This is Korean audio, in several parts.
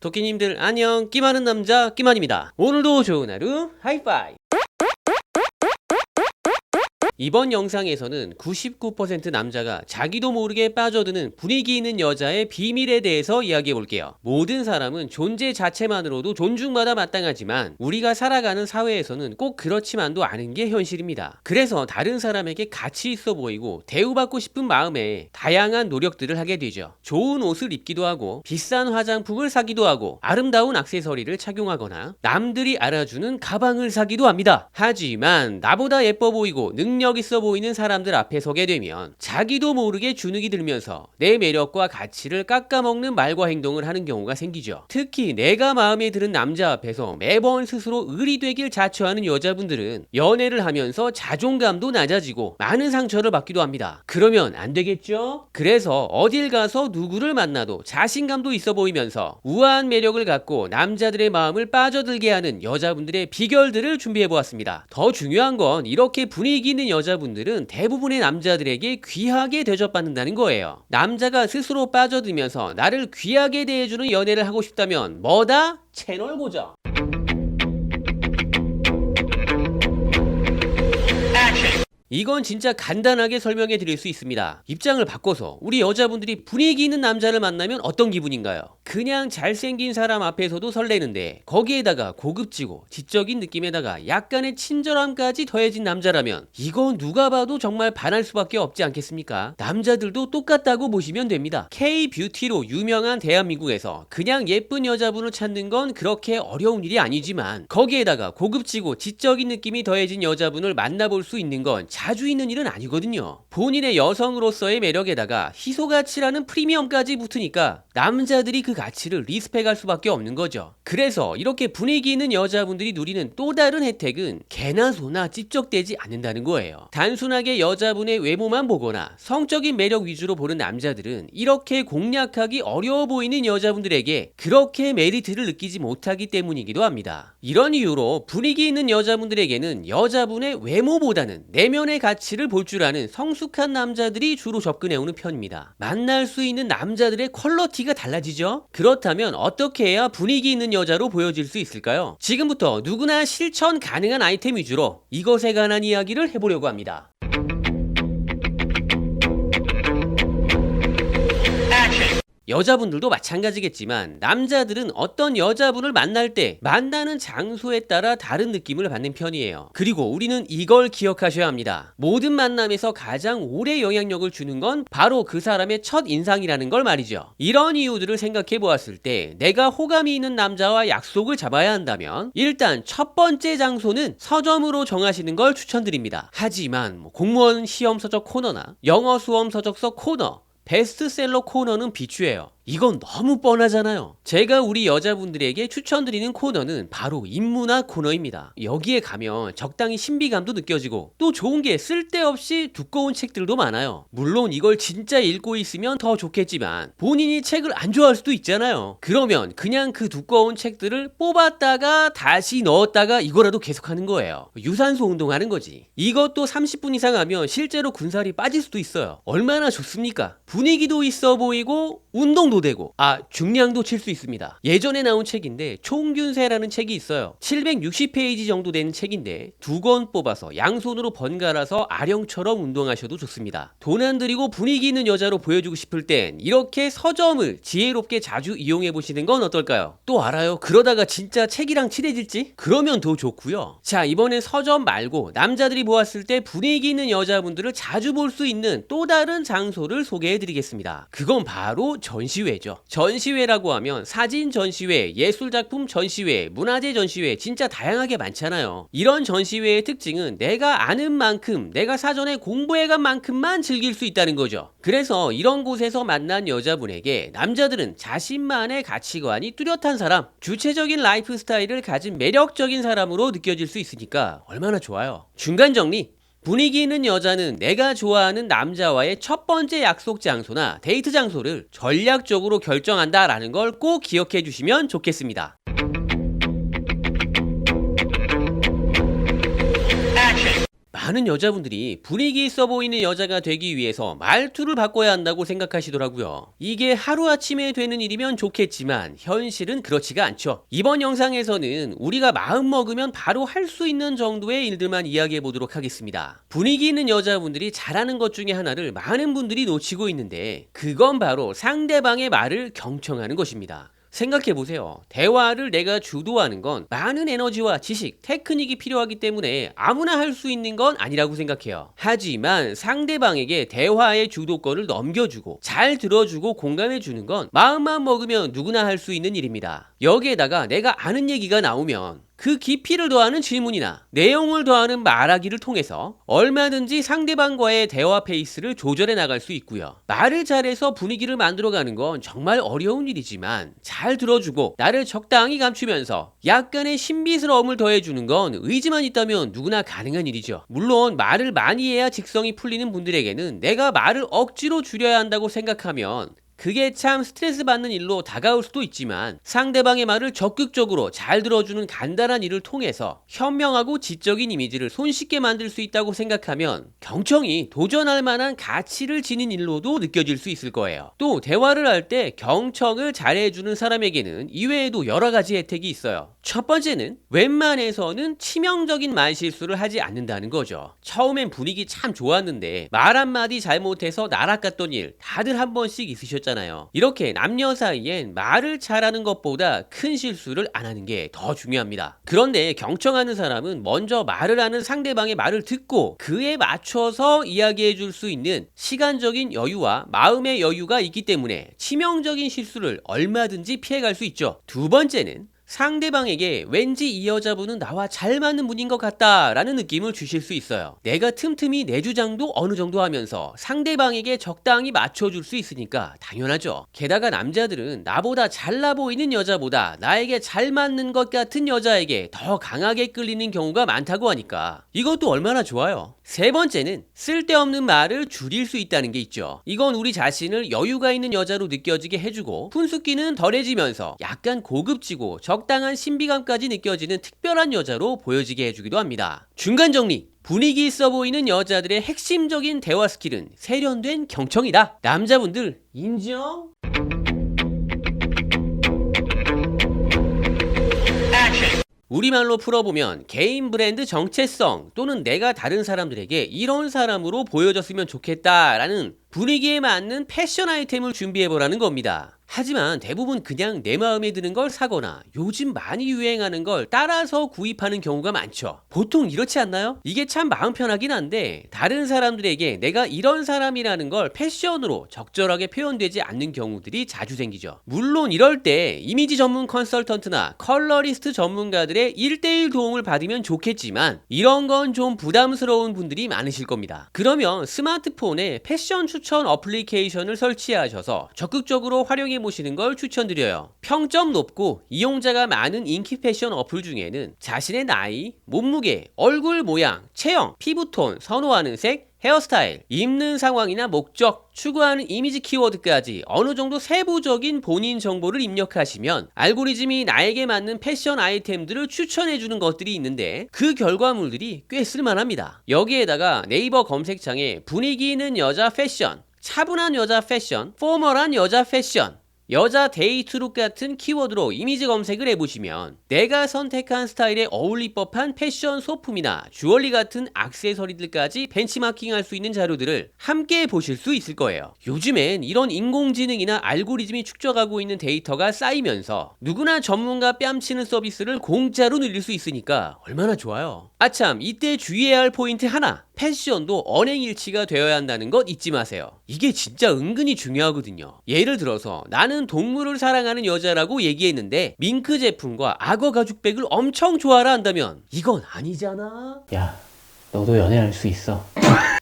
토끼님들 안녕, 끼 많은 남자 끼만입니다. 오늘도 좋은 하루 하이파이. 이번 영상에서는 99% 남자가 자기도 모르게 빠져드는 분위기 있는 여자의 비밀에 대해서 이야기해볼게요. 모든 사람은 존재 자체만으로도 존중받아 마땅하지만 우리가 살아가는 사회에서는 꼭 그렇지만도 않은 게 현실입니다. 그래서 다른 사람에게 가치 있어 보이고 대우받고 싶은 마음에 다양한 노력들을 하게 되죠. 좋은 옷을 입기도 하고 비싼 화장품을 사기도 하고 아름다운 액세서리를 착용하거나 남들이 알아주는 가방을 사기도 합니다. 하지만 나보다 예뻐 보이고 능력 있어 보이는 사람들 앞에 서게 되면 자기도 모르게 주눅이 들면서 내 매력과 가치를 깎아먹는 말과 행동을 하는 경우가 생기죠. 특히 내가 마음에 드는 남자 앞에서 매번 스스로 을이 되길 자처하는 여자분들은 연애를 하면서 자존감도 낮아지고 많은 상처를 받기도 합니다. 그러면 안 되겠죠? 그래서 어딜 가서 누구를 만나도 자신감도 있어 보이면서 우아한 매력을 갖고 남자들의 마음을 빠져들게 하는 여자분들의 비결들을 준비해보았습니다. 더 중요한 건 이렇게 분위기 있는 여자분들은 대부분의 남자들에게 귀하게 대접받는다는 거예요. 남자가 스스로 빠져들면서 나를 귀하게 대해주는 연애를 하고 싶다면 뭐다? 채널 고정. 이건 진짜 간단하게 설명해 드릴 수 있습니다. 입장을 바꿔서 우리 여자분들이 분위기 있는 남자를 만나면 어떤 기분인가요? 그냥 잘생긴 사람 앞에서도 설레는데 거기에다가 고급지고 지적인 느낌에다가 약간의 친절함까지 더해진 남자라면 이건 누가 봐도 정말 반할 수밖에 없지 않겠습니까? 남자들도 똑같다고 보시면 됩니다. K-뷰티로 유명한 대한민국에서 그냥 예쁜 여자분을 찾는 건 그렇게 어려운 일이 아니지만 거기에다가 고급지고 지적인 느낌이 더해진 여자분을 만나볼 수 있는 건 자주 있는 일은 아니거든요. 본인의 여성으로서의 매력에다가 희소가치라는 프리미엄까지 붙으니까 남자들이 그 가치를 리스펙할 수밖에 없는 거죠. 그래서 이렇게 분위기 있는 여자분들이 누리는 또 다른 혜택은 개나 소나 찝적대지 않는다는 거예요. 단순하게 여자분의 외모만 보거나 성적인 매력 위주로 보는 남자들은 이렇게 공략하기 어려워 보이는 여자분들에게 그렇게 메리트를 느끼지 못하기 때문이기도 합니다. 이런 이유로 분위기 있는 여자분들에게는 여자분의 외모보다는 내면의 가치를 볼 줄 아는 성숙한 남자들이 주로 접근해오는 편입니다. 만날 수 있는 남자들의 퀄러티가 달라지죠? 그렇다면 어떻게 해야 분위기 있는 여자로 보여질 수 있을까요? 지금부터 누구나 실천 가능한 아이템 위주로 이것에 관한 이야기를 해보려고 합니다. 여자분들도 마찬가지겠지만 남자들은 어떤 여자분을 만날 때 만나는 장소에 따라 다른 느낌을 받는 편이에요. 그리고 우리는 이걸 기억하셔야 합니다. 모든 만남에서 가장 오래 영향력을 주는 건 바로 그 사람의 첫 인상이라는 걸 말이죠. 이런 이유들을 생각해 보았을 때 내가 호감이 있는 남자와 약속을 잡아야 한다면 일단 첫 번째 장소는 서점으로 정하시는 걸 추천드립니다. 하지만 공무원 시험 서적 코너나 영어 수험 서적서 코너, 베스트셀러 코너는 비추해요. 이건 너무 뻔하잖아요. 제가 우리 여자분들에게 추천드리는 코너는 바로 인문학 코너입니다. 여기에 가면 적당히 신비감도 느껴지고 또 좋은 게 쓸데없이 두꺼운 책들도 많아요. 물론 이걸 진짜 읽고 있으면 더 좋겠지만 본인이 책을 안 좋아할 수도 있잖아요. 그러면 그냥 그 두꺼운 책들을 뽑았다가 다시 넣었다가 이거라도 계속하는 거예요. 유산소 운동하는 거지. 이것도 30분 이상 하면 실제로 군살이 빠질 수도 있어요. 얼마나 좋습니까? 분위기도 있어 보이고 운동도 되고 중량도 칠 수 있습니다. 예전에 나온 책인데 총균세라는 책이 있어요. 760페이지 정도 되는 책인데 2권 뽑아서 양손으로 번갈아서 아령처럼 운동하셔도 좋습니다. 돈 안 들이고 분위기 있는 여자로 보여주고 싶을 땐 이렇게 서점을 지혜롭게 자주 이용해 보시는 건 어떨까요? 또 알아요? 그러다가 진짜 책이랑 친해질지? 그러면 더 좋고요. 자, 이번엔 서점 말고 남자들이 보았을 때 분위기 있는 여자분들을 자주 볼 수 있는 또 다른 장소를 소개해 드리겠습니다. 그건 바로 전시회죠. 전시회라고 하면 사진 전시회, 예술작품 전시회, 문화재 전시회 진짜 다양하게 많잖아요. 이런 전시회의 특징은 내가 아는 만큼, 내가 사전에 공부해간 만큼만 즐길 수 있다는 거죠. 그래서 이런 곳에서 만난 여자분에게 남자들은 자신만의 가치관이 뚜렷한 사람, 주체적인 라이프 스타일을 가진 매력적인 사람으로 느껴질 수 있으니까 얼마나 좋아요. 중간 정리. 분위기 있는 여자는 내가 좋아하는 남자와의 첫 번째 약속 장소나 데이트 장소를 전략적으로 결정한다라는 걸 꼭 기억해 주시면 좋겠습니다. 많은 여자분들이 분위기 있어 보이는 여자가 되기 위해서 말투를 바꿔야 한다고 생각하시더라고요. 이게 하루아침에 되는 일이면 좋겠지만 현실은 그렇지가 않죠. 이번 영상에서는 우리가 마음 먹으면 바로 할 수 있는 정도의 일들만 이야기해 보도록 하겠습니다. 분위기 있는 여자분들이 잘하는 것 중에 하나를 많은 분들이 놓치고 있는데 그건 바로 상대방의 말을 경청하는 것입니다. 생각해보세요. 대화를 내가 주도하는 건 많은 에너지와 지식, 테크닉이 필요하기 때문에 아무나 할 수 있는 건 아니라고 생각해요. 하지만 상대방에게 대화의 주도권을 넘겨주고 잘 들어주고 공감해주는 건 마음만 먹으면 누구나 할 수 있는 일입니다. 여기에다가 내가 아는 얘기가 나오면 그 깊이를 더하는 질문이나 내용을 더하는 말하기를 통해서 얼마든지 상대방과의 대화 페이스를 조절해 나갈 수 있고요. 말을 잘해서 분위기를 만들어가는 건 정말 어려운 일이지만 잘 들어주고 나를 적당히 감추면서 약간의 신비스러움을 더해주는 건 의지만 있다면 누구나 가능한 일이죠. 물론 말을 많이 해야 직성이 풀리는 분들에게는 내가 말을 억지로 줄여야 한다고 생각하면 그게 참 스트레스 받는 일로 다가올 수도 있지만 상대방의 말을 적극적으로 잘 들어주는 간단한 일을 통해서 현명하고 지적인 이미지를 손쉽게 만들 수 있다고 생각하면 경청이 도전할 만한 가치를 지닌 일로도 느껴질 수 있을 거예요. 또 대화를 할 때 경청을 잘해주는 사람에게는 이외에도 여러 가지 혜택이 있어요. 첫 번째는 웬만해서는 치명적인 말실수를 하지 않는다는 거죠. 처음엔 분위기 참 좋았는데 말 한마디 잘못해서 날아갔던 일 다들 한 번씩 있으셨잖아요. 이렇게 남녀 사이엔 말을 잘하는 것보다 큰 실수를 안 하는 게 더 중요합니다. 그런데 경청하는 사람은 먼저 말을 하는 상대방의 말을 듣고 그에 맞춰서 이야기해 줄 수 있는 시간적인 여유와 마음의 여유가 있기 때문에 치명적인 실수를 얼마든지 피해갈 수 있죠. 두 번째는 상대방에게 왠지 이 여자분은 나와 잘 맞는 분인 것 같다라는 느낌을 주실 수 있어요. 내가 틈틈이 내 주장도 어느 정도 하면서 상대방에게 적당히 맞춰줄 수 있으니까 당연하죠. 게다가 남자들은 나보다 잘나 보이는 여자보다 나에게 잘 맞는 것 같은 여자에게 더 강하게 끌리는 경우가 많다고 하니까 이것도 얼마나 좋아요. 세 번째는 쓸데없는 말을 줄일 수 있다는 게 있죠. 이건 우리 자신을 여유가 있는 여자로 느껴지게 해주고 푼숫기는 덜해지면서 약간 고급지고 적당한 신비감까지 느껴지는 특별한 여자로 보여지게 해주기도 합니다. 중간 정리! 분위기 있어 보이는 여자들의 핵심적인 대화 스킬은 세련된 경청이다. 남자분들 인정? 우리말로 풀어보면 개인 브랜드 정체성 또는 내가 다른 사람들에게 이런 사람으로 보여졌으면 좋겠다라는 분위기에 맞는 패션 아이템을 준비해보라는 겁니다. 하지만 대부분 그냥 내 마음에 드는 걸 사거나 요즘 많이 유행하는 걸 따라서 구입하는 경우가 많죠. 보통 이렇지 않나요? 이게 참 마음 편하긴 한데 다른 사람들에게 내가 이런 사람이라는 걸 패션으로 적절하게 표현되지 않는 경우들이 자주 생기죠. 물론 이럴 때 이미지 전문 컨설턴트나 컬러리스트 전문가들의 1:1 도움을 받으면 좋겠지만 이런 건 좀 부담스러운 분들이 많으실 겁니다. 그러면 스마트폰에 패션 추천 어플리케이션을 설치하셔서 적극적으로 활용해 보시는 걸 추천드려요. 평점 높고 이용자가 많은 인기 패션 어플 중에는 자신의 나이, 몸무게, 얼굴 모양, 체형, 피부톤, 선호하는 색, 헤어스타일, 입는 상황이나 목적, 추구하는 이미지 키워드까지 어느 정도 세부적인 본인 정보를 입력하시면 알고리즘이 나에게 맞는 패션 아이템들을 추천해주는 것들이 있는데 그 결과물들이 꽤 쓸만합니다. 여기에다가 네이버 검색창에 분위기 있는 여자 패션, 차분한 여자 패션, 포멀한 여자 패션, 여자 데이트룩 같은 키워드로 이미지 검색을 해보시면 내가 선택한 스타일에 어울릴 법한 패션 소품이나 주얼리 같은 액세서리들까지 벤치마킹할 수 있는 자료들을 함께 보실 수 있을 거예요. 요즘엔 이런 인공지능이나 알고리즘이 축적하고 있는 데이터가 쌓이면서 누구나 전문가 뺨치는 서비스를 공짜로 늘릴 수 있으니까 얼마나 좋아요. 아참, 이때 주의해야 할 포인트 하나, 패션도 언행일치가 되어야 한다는 것 잊지 마세요. 이게 진짜 은근히 중요하거든요. 예를 들어서 나는 동물을 사랑하는 여자라고 얘기했는데 밍크 제품과 악어 가죽백을 엄청 좋아라 한다면 이건 아니잖아. 야, 너도 연애할 수 있어.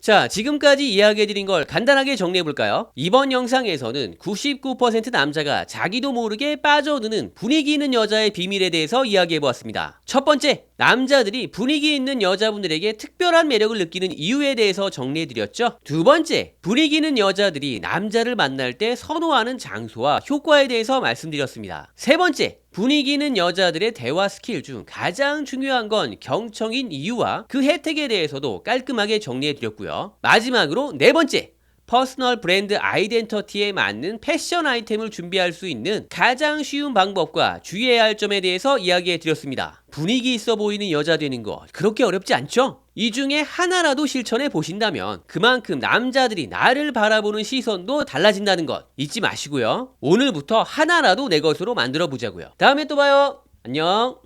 자, 지금까지 이야기해드린 걸 간단하게 정리해볼까요? 이번 영상에서는 99% 남자가 자기도 모르게 빠져드는 분위기 있는 여자의 비밀에 대해서 이야기해보았습니다. 첫 번째, 남자들이 분위기 있는 여자분들에게 특별한 매력을 느끼는 이유에 대해서 정리해드렸죠. 두 번째, 분위기 있는 여자들이 남자를 만날 때 선호하는 장소와 효과에 대해서 말씀드렸습니다. 세 번째, 분위기 있는 여자들의 대화 스킬 중 가장 중요한 건 경청인 이유와 그 혜택에 대해서도 깔끔하게 정리해드렸고요. 마지막으로 네 번째, 퍼스널 브랜드 아이덴티티에 맞는 패션 아이템을 준비할 수 있는 가장 쉬운 방법과 주의해야 할 점에 대해서 이야기해 드렸습니다. 분위기 있어 보이는 여자 되는 거 그렇게 어렵지 않죠? 이 중에 하나라도 실천해 보신다면 그만큼 남자들이 나를 바라보는 시선도 달라진다는 것 잊지 마시고요. 오늘부터 하나라도 내 것으로 만들어 보자고요. 다음에 또 봐요. 안녕.